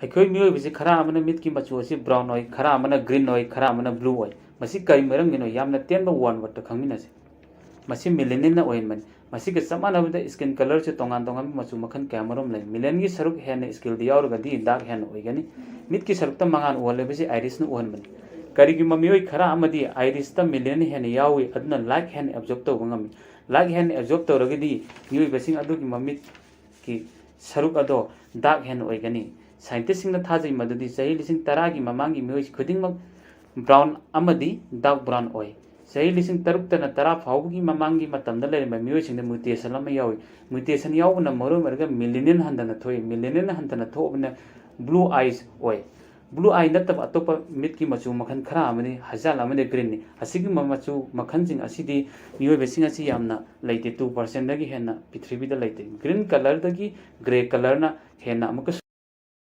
ꯑꯩꯈꯣꯏ ꯃꯤꯑꯣꯏꯕꯁꯤ ꯈꯔ ꯑꯃꯅ ꯃꯤꯠꯀꯤ ꯃꯆꯨ ꯑꯁꯤ ꯕ꯭ꯔꯥꯎꯟ ꯑꯣꯏ, ꯈꯔ ꯑꯃꯅ ꯒ꯭ꯔꯤꯟ ꯑꯣꯏ, ꯈꯔ ꯑꯃꯅ ꯕ꯭ꯂꯨ ꯑꯣꯏ꯫ ꯃꯁꯤ ꯀꯔꯤ ꯃꯔꯝꯒꯤꯅꯣ? ꯌꯥꯝꯅ ꯇꯦꯟꯕ ꯋꯥꯟ ꯋꯥꯔꯗꯇ ꯈꯪꯃꯤꯟꯅꯁꯤ꯫ ꯃꯁꯤ ꯃꯦꯂꯦꯅꯤꯟꯅ ꯑꯣꯏꯍꯟꯕꯅꯤ꯫ ꯃꯁꯤꯒ ꯆꯞ ꯃꯥꯟꯅꯕꯗ ꯁ꯭ꯀꯤꯟ ꯀꯂꯔꯁꯨ ꯇꯣꯉꯥꯟ ꯇꯣꯉꯥꯟꯕ ꯃꯆꯨ ꯃꯈꯜ ꯀꯌꯥꯃꯔꯨꯝ ꯂꯩ꯫ ꯃꯦꯂꯦꯅꯤꯟꯒꯤ ꯁꯔꯨꯛ ꯍꯦꯟꯅ ꯁ꯭ꯀꯤꯜꯗ ꯌꯥꯎꯔꯒꯗꯤ ꯗꯥꯔꯛ ꯍꯦꯟꯅ ꯑꯣꯏꯒꯅꯤ꯫ ꯃꯤꯠꯀꯤ ꯁꯔꯨꯛꯇ ꯃꯉꯥꯜ ꯎꯍꯜꯂꯤꯕꯁꯤ ꯑꯥꯏꯔꯤꯁꯅ ꯎꯍꯟꯕꯅꯤ꯫ ꯀꯔꯤꯒꯨꯝꯕ ꯃꯤꯑꯣꯏ ꯈꯔ ꯑꯃꯗꯤ ꯑꯥꯏꯔꯤꯁꯇ ꯃꯦꯂꯦꯅꯤꯟ ꯍꯦꯟꯅ ꯌꯥꯎꯏ, ꯑꯗꯨꯅ ꯂꯥꯏꯠ ꯍꯦꯟꯅ ꯑꯦꯕꯖꯣꯔꯕ ꯇꯧꯕ ꯉꯝꯃꯤ꯫ ꯂꯥꯏꯠ ꯍꯦꯟꯅ ꯑꯦꯕꯖꯣꯔꯕ ꯇꯧꯔꯒꯗꯤ ꯃꯤꯑꯣꯏꯕꯁꯤꯡ ꯑꯗꯨꯒꯤ ꯃꯃꯤꯠꯀꯤ ꯁꯔꯨꯛ ꯑꯗꯣ ꯗꯥꯔꯛ ꯍꯦꯟꯅ ꯑꯣꯏꯒꯅꯤ꯫ ꯁꯥꯏꯟꯇꯤꯁꯁꯤꯡꯅ ꯊꯥꯖꯩ ꯃꯗꯨꯗꯤ ꯆꯍꯤ ꯂꯤꯁꯤꯡ ꯇꯔꯥꯒꯤ ꯃꯃꯥꯡꯒꯤ ꯃꯤꯑꯣꯏ ꯈꯨꯗꯤꯡꯃꯛ ꯕ꯭ꯔꯥꯎꯟ ꯑꯃꯗꯤ ꯗꯥꯔꯛ ꯕ꯭ꯔꯥꯎꯟ ꯑꯣꯏ꯫ ꯆꯍꯤ ꯂꯤꯁꯤꯡ ꯇꯔꯨꯛꯇꯅ ꯇꯔꯥ ꯐꯥꯎꯕꯒꯤ ꯃꯃꯥꯡꯒꯤ ꯃꯇꯝꯗ ꯂꯩꯔꯝꯕ ꯃꯤꯑꯣꯏꯁꯤꯡꯗ ꯃ꯭ꯌꯨꯇꯦꯁꯟ ꯑꯃ ꯌꯥꯎꯏ꯫ ꯃ꯭ꯌꯨꯇꯦꯁꯟ ꯌꯥꯎꯕꯅ ꯃꯔꯝ ꯑꯣꯏꯔꯒ ꯃꯦꯂꯦꯅꯤꯟ ꯍꯟꯊꯅ ꯊꯣꯛꯏ꯫ ꯃꯦꯂꯦꯅꯤꯟ ꯍꯟꯊꯅ ꯊꯣꯛꯑꯕꯅ ꯕ꯭ꯂꯨ ꯑꯥꯏꯁ ꯑꯣꯏ꯫ ꯕ꯭ꯂꯨ ꯑꯥꯏ ꯅꯠꯇꯕ ꯑꯇꯣꯞꯄ ꯃꯤꯠꯀꯤ ꯃꯆꯨ ꯃꯈꯜ ꯈꯔ ꯑꯃꯗꯤ ꯍꯖꯥꯜ ꯑꯃꯗꯤ ꯒ꯭ꯔꯤꯟꯅꯤ꯫ ꯑꯁꯤꯒꯨꯝꯕ ꯃꯆꯨ ꯃꯈꯜꯁꯤꯡ ꯑꯁꯤꯗꯤ ꯃꯤꯑꯣꯏꯕꯁꯤꯡ ꯑꯁꯤ ꯌꯥꯝꯅ ꯂꯩꯇꯦ, 2%ꯗꯒꯤ ꯍꯦꯟꯅ ꯄ꯭ꯔꯤꯊꯤꯕꯤꯗ ꯂꯩꯇꯦ꯫ ꯒ꯭ꯔꯤꯟ ꯀꯂꯔꯗꯒꯤ ꯒ꯭ꯔꯦ ꯀꯂꯔꯅ ꯍꯦꯟꯅ ꯑꯃꯨꯛꯀꯁꯨ